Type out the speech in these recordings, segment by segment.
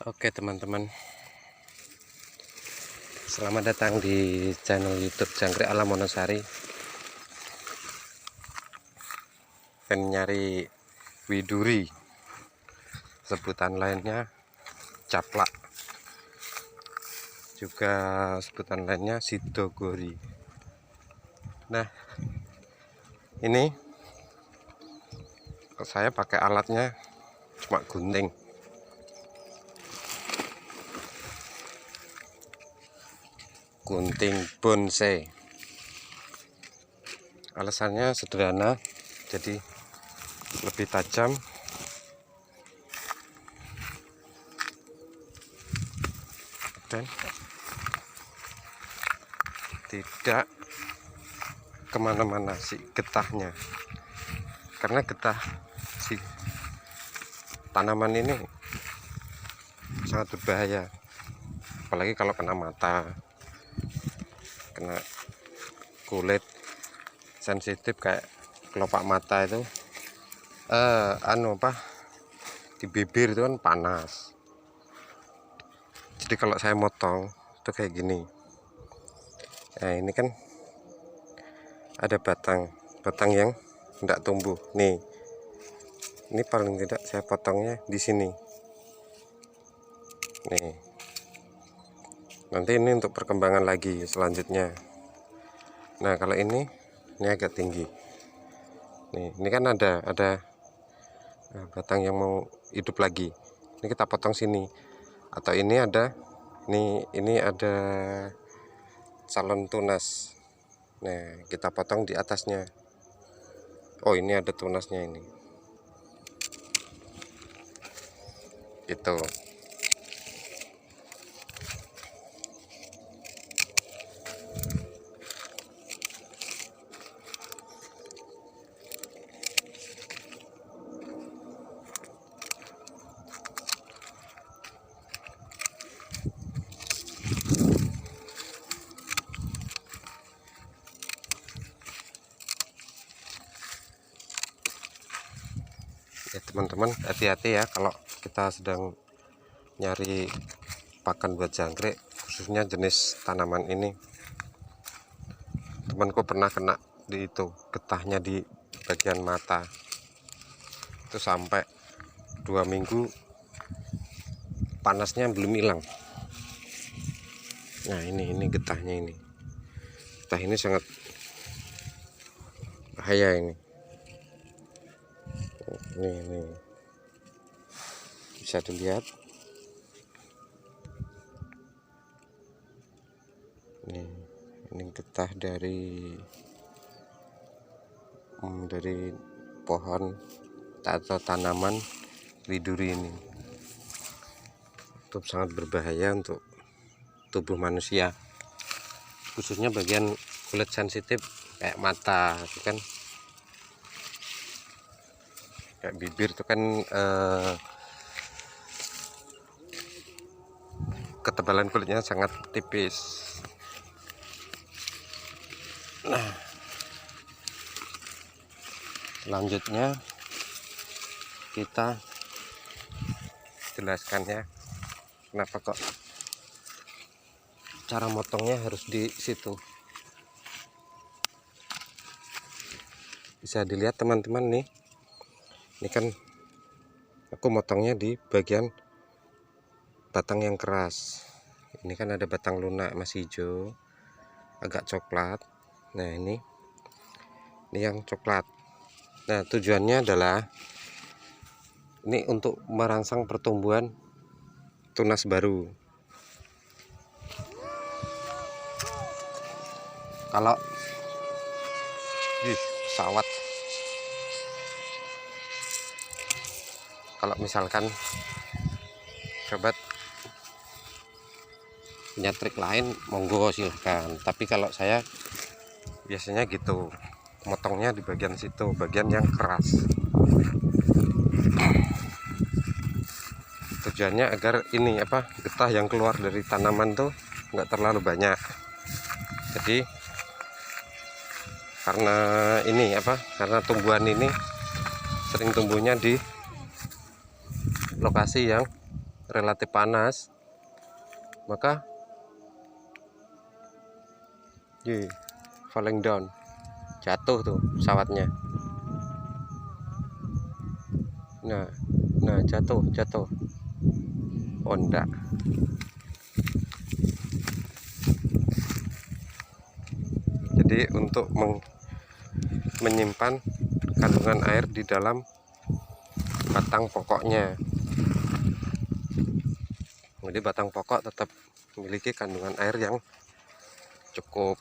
Oke teman-teman, selamat datang di channel YouTube Jangkrik Alam Wonosari. Pengen nyari widuri, sebutan lainnya caplak, juga sebutan lainnya sidogori. Nah, ini saya pakai alatnya cuma gunting. Gunting bonsai. Alasannya sederhana, jadi lebih tajam dan tidak kemana-mana si getahnya, karena getah si tanaman ini sangat berbahaya, apalagi kalau kena mata, kena kulit sensitif kayak kelopak mata itu, di bibir itu kan panas. Jadi kalau saya motong itu kayak gini. Nah, ini kan ada batang yang tidak tumbuh nih. Ini paling tidak saya potongnya di sini nih. Nanti ini untuk perkembangan lagi selanjutnya. Nah, kalau ini agak tinggi nih. Ini kan ada batang yang mau hidup lagi. Ini kita potong sini, atau ini ada ini ada calon tunas. Nah, kita potong di atasnya. Oh, ini ada tunasnya ini. Gitu. Ya teman-teman, hati-hati ya kalau kita sedang nyari pakan buat jangkrik, khususnya jenis tanaman ini. Temanku pernah kena di itu, getahnya di bagian mata itu sampai 2 minggu panasnya belum hilang. Nah, ini getahnya ini. Getah ini sangat bahaya ini. Ini bisa dilihat. Ini getah dari pohon atau tanaman widuri ini. Itu sangat berbahaya untuk tubuh manusia, khususnya bagian kulit sensitif kayak mata itu kan, kayak bibir itu kan ketebalan kulitnya sangat tipis. Nah, selanjutnya kita jelaskan ya, kenapa kok cara motongnya harus di situ. Bisa dilihat teman-teman nih. Ini kan aku motongnya di bagian batang yang keras. Ini kan ada batang lunak masih hijau, agak coklat. Nah, ini yang coklat. Nah, tujuannya adalah ini untuk merangsang pertumbuhan tunas baru. Kalau pesawat, kalau misalkan sobat punya trik lain, monggo silahkan. Tapi kalau saya biasanya gitu, motongnya di bagian situ, bagian yang keras. Tujuannya agar ini getah yang keluar dari tanaman tuh nggak terlalu banyak. Jadi karena karena tumbuhan ini sering tumbuhnya di lokasi yang relatif panas, maka falling down, jatuh tuh pesawatnya. Nah jatuh. Oh enggak. Jadi untuk menyimpan kandungan air di dalam batang pokoknya. Jadi batang pokok tetap memiliki kandungan air yang cukup.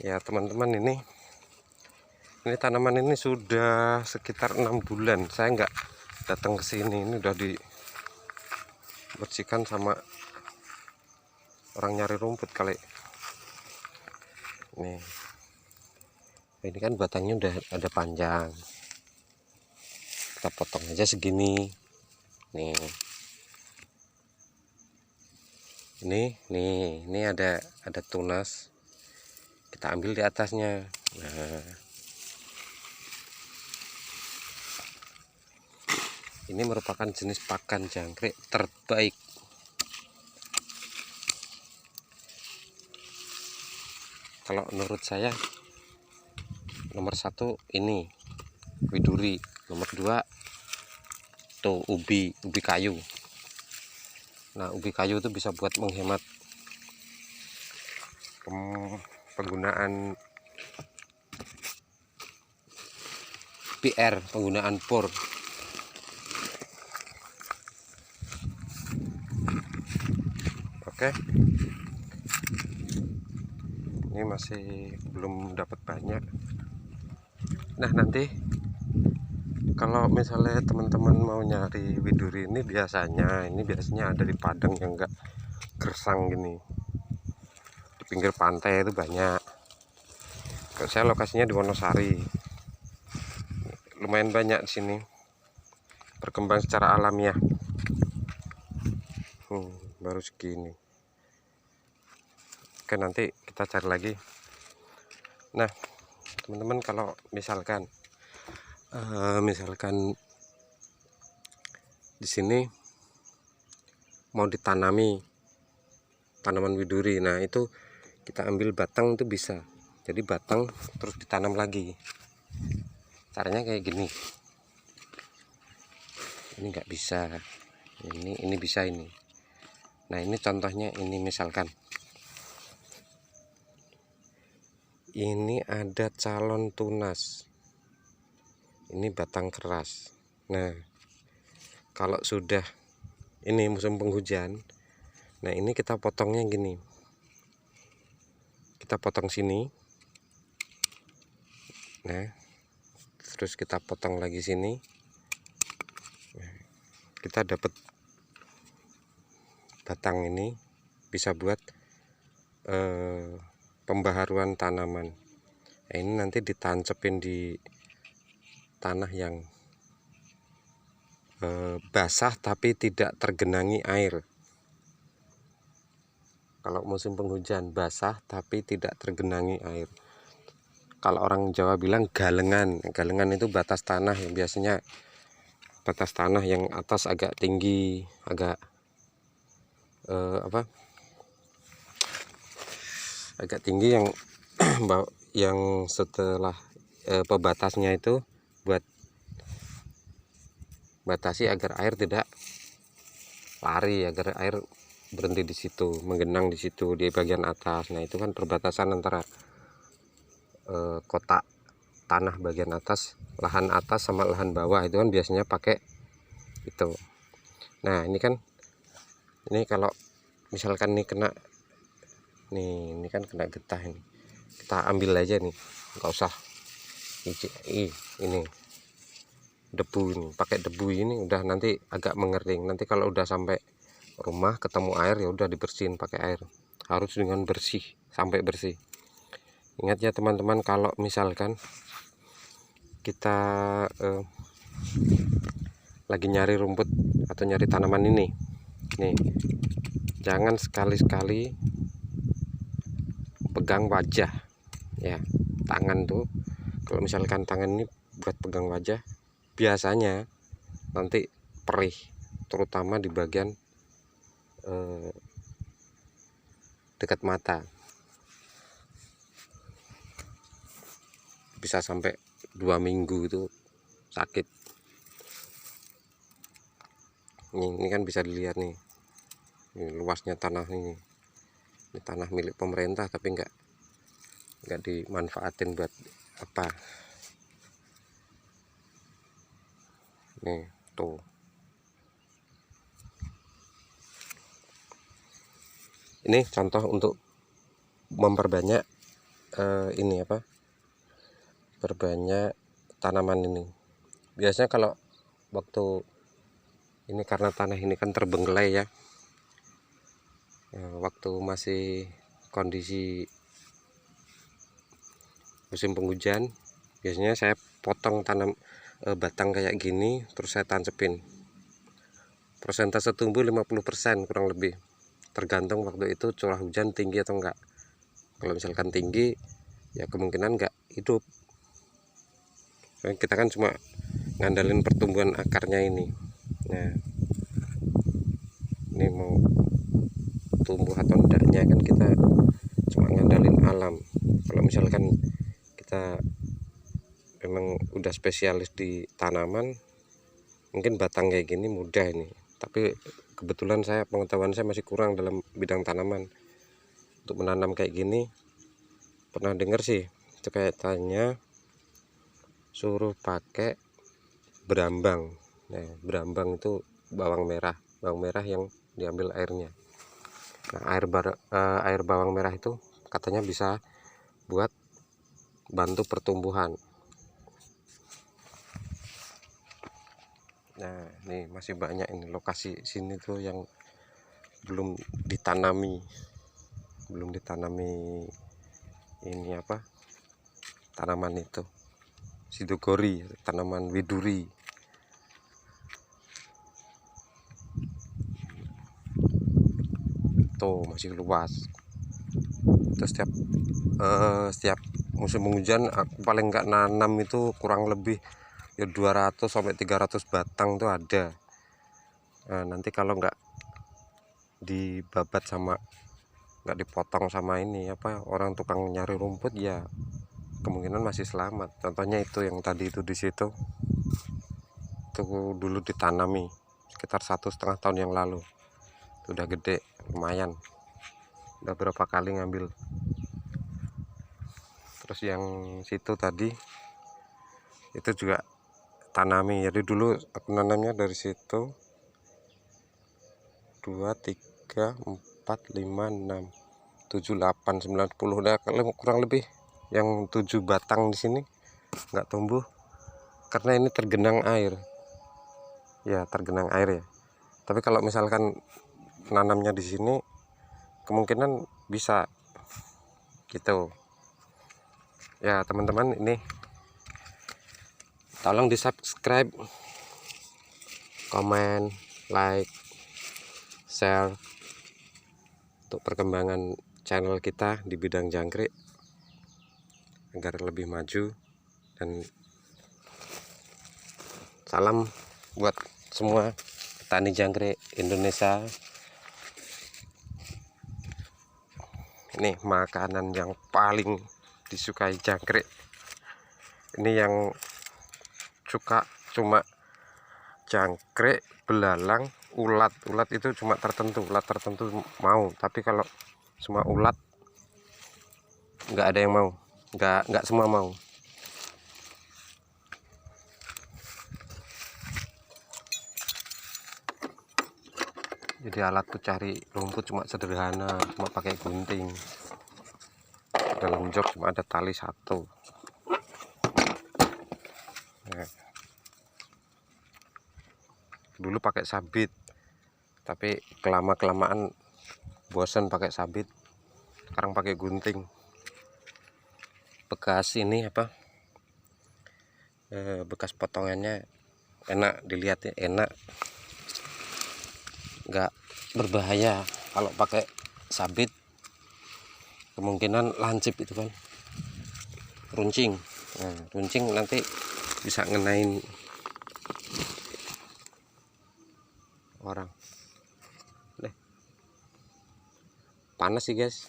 Ya teman-teman, ini tanaman ini sudah sekitar 6 bulan saya nggak datang ke sini. Ini udah dibersihkan sama orang nyari rumput kali. Nih, ini kan batangnya udah ada panjang, kita potong aja segini. Nih, ini ada tunas, kita ambil di atasnya. Nah, ini merupakan jenis pakan jangkrik terbaik. Kalau menurut saya nomor 1 ini widuri, nomor 2 tuh ubi kayu. Nah, ubi kayu itu bisa buat menghemat penggunaan PR, penggunaan por. Oke. Ini masih belum dapat banyak. Nah, nanti kalau misalnya teman-teman mau nyari widuri ini biasanya ada di padang yang enggak gersang gini. Di pinggir pantai itu banyak. Kalau saya lokasinya di Wonosari. Lumayan banyak di sini. Berkembang secara alamiah. Baru segini. Oke, nanti kita cari lagi. Nah, teman-teman, kalau misalkan di sini mau ditanami tanaman widuri, nah itu kita ambil batang itu bisa. Jadi batang terus ditanam lagi. Caranya kayak gini. Ini nggak bisa. Ini bisa ini. Nah, ini contohnya, ini misalkan ini ada calon tunas, ini batang keras. Nah, kalau sudah ini musim penghujan, nah ini kita potongnya gini, kita potong sini, nah terus kita potong lagi sini, nah, kita dapat batang ini bisa buat pembaharuan tanaman. Nah, ini nanti ditancepin di tanah yang basah tapi tidak tergenangi air. Kalau musim penghujan basah tapi tidak tergenangi air. Kalau orang Jawa bilang galengan. Galengan itu batas tanah yang biasanya batas tanah yang atas agak tinggi, agak agak tinggi, yang setelah pembatasnya itu buat batasi agar air tidak lari, agar air berhenti di situ, menggenang di situ di bagian atas. Nah, itu kan perbatasan antara kotak tanah bagian atas, lahan atas sama lahan bawah, itu kan biasanya pakai itu. Nah, ini kalau misalkan ini kena ini kan kena getah, ini kita ambil aja nih, nggak usah ini debu, ini pakai debu ini udah nanti agak mengering. Nanti kalau udah sampai rumah ketemu air, ya udah dibersihin pakai air, harus dengan bersih sampai bersih. Ingat ya teman-teman, kalau misalkan kita lagi nyari rumput atau nyari tanaman ini nih, jangan sekali-sekali pegang wajah ya. Tangan tuh, kalau misalkan tangan ini buat pegang wajah, biasanya nanti perih, terutama di bagian dekat mata, bisa sampai 2 minggu itu sakit. Ini kan bisa dilihat nih, ini luasnya tanah ini tanah milik pemerintah tapi nggak dimanfaatin buat apa. Nih tuh, ini contoh untuk memperbanyak ini apa, perbanyak tanaman ini. Biasanya kalau waktu ini karena tanah ini kan terbengkelai ya, waktu masih kondisi musim penghujan, biasanya saya potong batang kayak gini, terus saya tancepin. Persentase tumbuh 50% kurang lebih, tergantung waktu itu curah hujan tinggi atau enggak. Kalau misalkan tinggi ya kemungkinan enggak hidup. Kita kan cuma ngandalin pertumbuhan akarnya ini. Nah, ini mau tumbuh atau enggaknya kan kita cuma ngandalin alam. Kalau misalkan kita memang udah spesialis di tanaman, mungkin batang kayak gini mudah ini. Tapi kebetulan pengetahuan saya masih kurang dalam bidang tanaman untuk menanam kayak gini. Pernah dengar sih itu kayak tanya suruh pakai berambang. Nah, berambang itu bawang merah yang diambil airnya. Nah, air bawang merah itu katanya bisa buat bantu pertumbuhan. Nah, ini masih banyak ini lokasi sini tuh yang belum ditanami ini apa, tanaman itu sidogori, tanaman widuri. Tuh masih luas. Terus setiap musim penghujan aku paling enggak nanam itu kurang lebih ya 200 sampai 300 batang tuh ada. Nah, nanti kalau enggak dibabat sama nggak dipotong sama ini apa, orang tukang nyari rumput, ya kemungkinan masih selamat. Contohnya itu yang tadi itu di situ itu dulu ditanami sekitar 1,5 tahun yang lalu, udah gede lumayan, udah berapa kali ngambil. Terus yang situ tadi itu juga tanami, jadi dulu aku nanamnya dari situ 2, 3, 4, 5, 6, 7, 8, 9, 10. Nah, kurang lebih yang 7 batang di sini nggak tumbuh karena ini tergenang air. Ya, tergenang air ya. Tapi kalau misalkan nanamnya di sini kemungkinan bisa gitu. Ya, teman-teman, ini tolong di-subscribe, komen, like, share untuk perkembangan channel kita di bidang jangkrik agar lebih maju. Dan salam buat semua petani jangkrik Indonesia. Ini makanan yang paling disukai jangkrik. Ini yang suka cuma jangkrik, belalang, ulat itu cuma tertentu, ulat tertentu mau. Tapi kalau semua ulat nggak ada yang mau, nggak semua mau. Jadi alat tuh cari rumput cuma sederhana, cuma pakai gunting. Dalam jok cuma ada tali satu. Nah, dulu pakai sabit, tapi kelamaan bosan pakai sabit, sekarang pakai gunting. Bekas ini apa, bekas potongannya enak dilihat ya, enak, nggak berbahaya. Kalau pakai sabit kemungkinan lancip itu kan, runcing. Nah, runcing nanti bisa ngenain orang. Deh. Panas sih guys.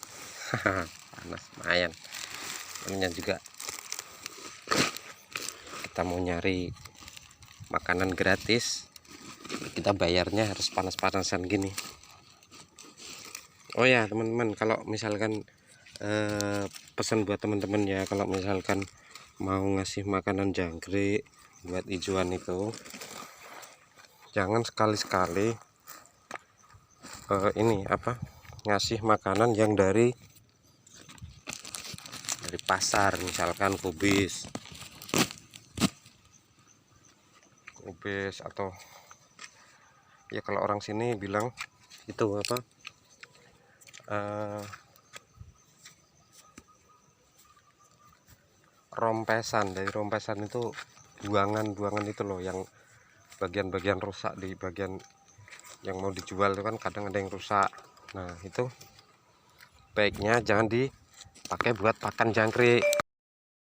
Panas lumayan. Namanya juga kita mau nyari makanan gratis, kita bayarnya harus panas-panasan gini. Oh ya teman-teman, kalau misalkan pesan buat teman-teman ya, kalau misalkan mau ngasih makanan jangkrik buat hijauan itu, jangan sekali-sekali ini apa, ngasih makanan yang dari pasar, misalkan kubis atau ya kalau orang sini bilang itu apa, rompesan. Dari rompesan itu buangan itu loh, yang bagian-bagian rusak di bagian yang mau dijual itu kan kadang ada yang rusak. Nah itu baiknya jangan dipakai buat pakan jangkrik.